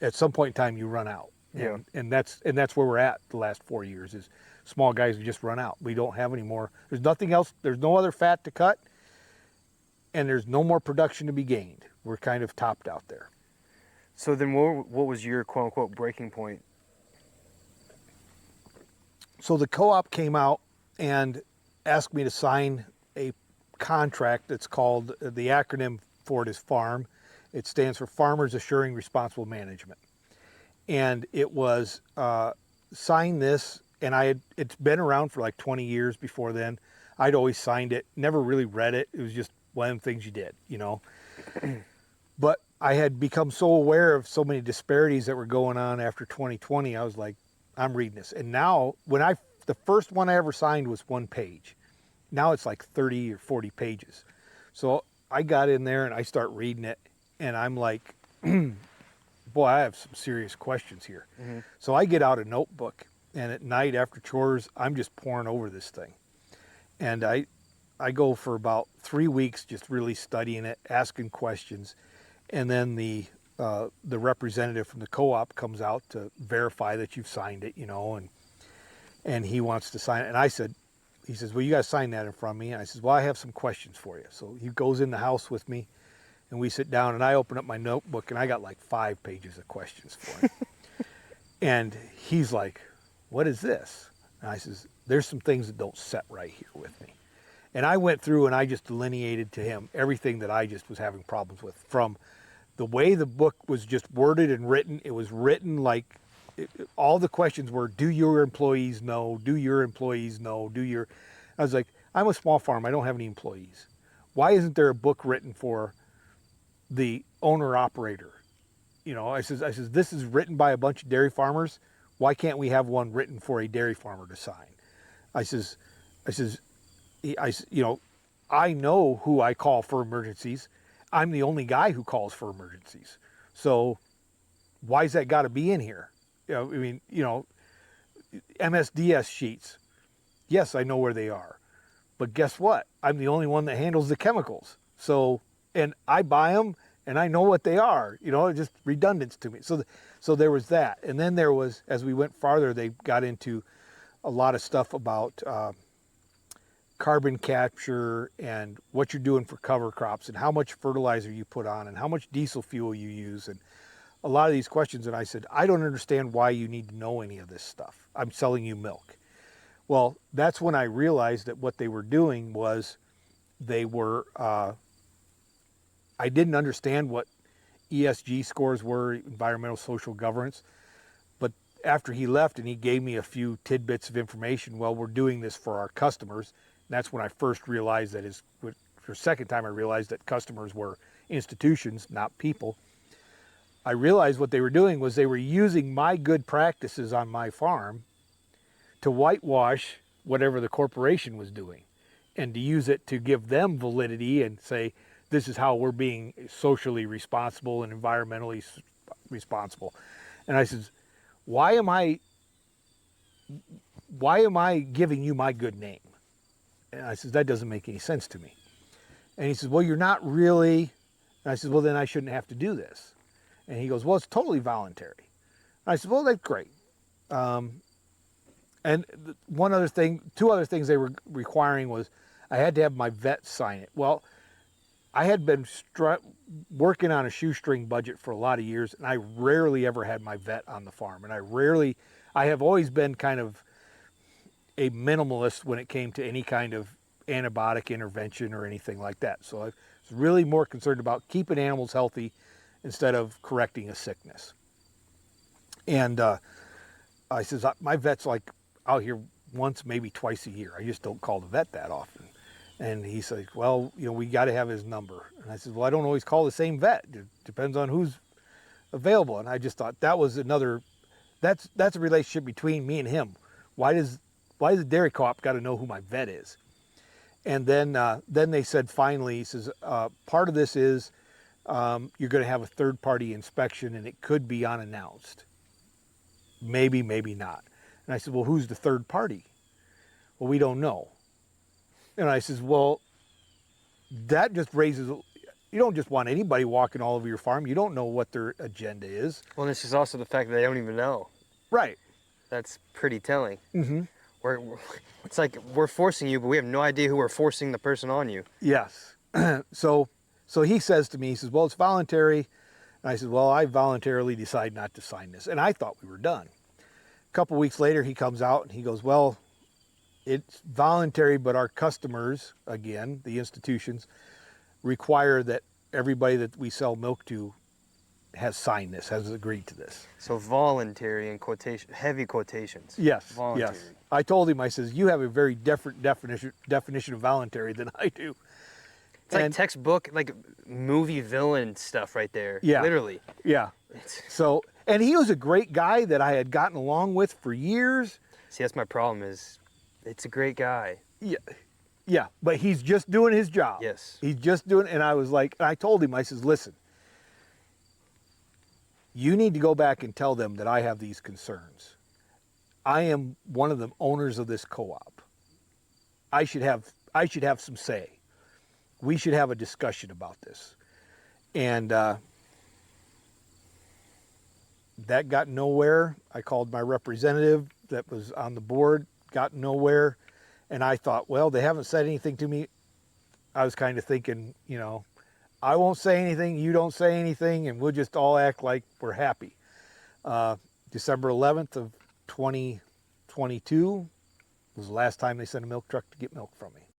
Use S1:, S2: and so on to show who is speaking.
S1: at some point in time you run out.
S2: Yeah.
S1: And that's where we're at the last 4 years is small guys just run out. We don't have any more. There's nothing else. There's no other fat to cut, and there's no more production to be gained. We're kind of topped out there.
S2: So then what was your quote unquote breaking point?
S1: So the co-op came out and asked me to sign a contract that's called, the acronym for it is FARM. It stands for Farmers Assuring Responsible Management. And it was sign this, and it's been around for like 20 years before then. I'd always signed it, never really read it. It was just one of the things you did, you know. But I had become so aware of so many disparities that were going on after 2020. I was like, I'm reading this. And now, the first one I ever signed was 1 page. Now it's like 30 or 40 pages. So I got in there and I start reading it, and I'm like, boy, I have some serious questions here. Mm-hmm. So I get out a notebook, and at night after chores, I'm just pouring over this thing. And I go for about 3 weeks just really studying it, asking questions. And then the representative from the co-op comes out to verify that you've signed it, you know, and he wants to sign it. And he says, well, you got to sign that in front of me. And I says, well, I have some questions for you. So he goes in the house with me, and we sit down, and I open up my notebook, and I got like 5 pages of questions for him. And he's like, what is this? And I says, there's some things that don't set right here with me. And I went through and I just delineated to him everything that I just was having problems with. From the way the book was just worded and written, it was written like, all the questions were, do your employees know? Do your employees know? I was like, I'm a small farm, I don't have any employees. Why isn't there a book written for the owner-operator? You know, I says, this is written by a bunch of dairy farmers. Why can't we have one written for a dairy farmer to sign? I says, you know, I know who I call for emergencies. I'm the only guy who calls for emergencies. So why's that got to be in here? You know, I mean, you know, MSDS sheets. Yes, I know where they are. But guess what? I'm the only one that handles the chemicals. So, and I buy them and I know what they are. You know, it's just redundant to me. So there was that. And then there was, as we went farther, they got into a lot of stuff about carbon capture and what you're doing for cover crops and how much fertilizer you put on and how much diesel fuel you use and a lot of these questions. And I said, I don't understand why you need to know any of this stuff. I'm selling you milk. Well, that's when I realized that what they were doing was they were, I didn't understand what ESG scores were, environmental social governance. But after he left and he gave me a few tidbits of information, well, we're doing this for our customers. And that's when I first realized that for the second time I realized that customers were institutions, not people. I realized what they were doing was they were using my good practices on my farm to whitewash whatever the corporation was doing and to use it to give them validity and say, this is how we're being socially responsible and environmentally responsible. And I said, why am I giving you my good name? And I said, that doesn't make any sense to me. And he says, well, you're not really. And I said, well, then I shouldn't have to do this. And he goes, well, it's totally voluntary. I said, well, that's great. And two other things they were requiring was I had to have my vet sign it. Well, I had been working on a shoestring budget for a lot of years, and I rarely ever had my vet on the farm. And I have always been kind of a minimalist when it came to any kind of antibiotic intervention or anything like that. So I was really more concerned about keeping animals healthy instead of correcting a sickness. And I says, my vet's like out here once, maybe twice a year. I just don't call the vet that often. And he says, well, you know, we got to have his number. And I said, well, I don't always call the same vet. It depends on who's available. And I just thought that was that's a relationship between me and him. Why does the dairy co-op got to know who my vet is? And then they said, finally, he says, part of this is you're going to have a third-party inspection, and it could be unannounced. Maybe, maybe not. And I said, well, who's the third party? Well, we don't know. And I says, well, that just raises don't just want anybody walking all over your farm. You don't know what their agenda is.
S2: Well, this is also the fact that they don't even know.
S1: Right.
S2: That's pretty telling.
S1: Mm-hmm.
S2: It's like we're forcing you, but we have no idea who we're forcing the person on you.
S1: Yes. So he says to me, he says, well, it's voluntary. And I said, well, I voluntarily decide not to sign this. And I thought we were done. A couple weeks later, he comes out and he goes, well, it's voluntary, but our customers, again, the institutions, require that everybody that we sell milk to has signed this, has agreed to this.
S2: So voluntary in quotation, heavy quotations.
S1: Yes,
S2: Voluntary.
S1: yes. I told him, I says, you have a very different definition of voluntary than I do.
S2: It's like textbook, like movie villain stuff right there.
S1: Yeah.
S2: Literally.
S1: Yeah. So, and he was a great guy that I had gotten along with for years.
S2: See, that's my problem is it's a great guy.
S1: Yeah. Yeah. But he's just doing his job.
S2: Yes.
S1: He's just doing, and I was like, I told him, I says, listen, you need to go back and tell them that I have these concerns. I am one of the owners of this co-op. I should have some say. We should have a discussion about this. And that got nowhere. I called my representative that was on the board, got nowhere. And I thought, well, they haven't said anything to me. I was kind of thinking, you know, I won't say anything, you don't say anything, and we'll just all act like we're happy. December 11th of 2022 was the last time they sent a milk truck to get milk from me.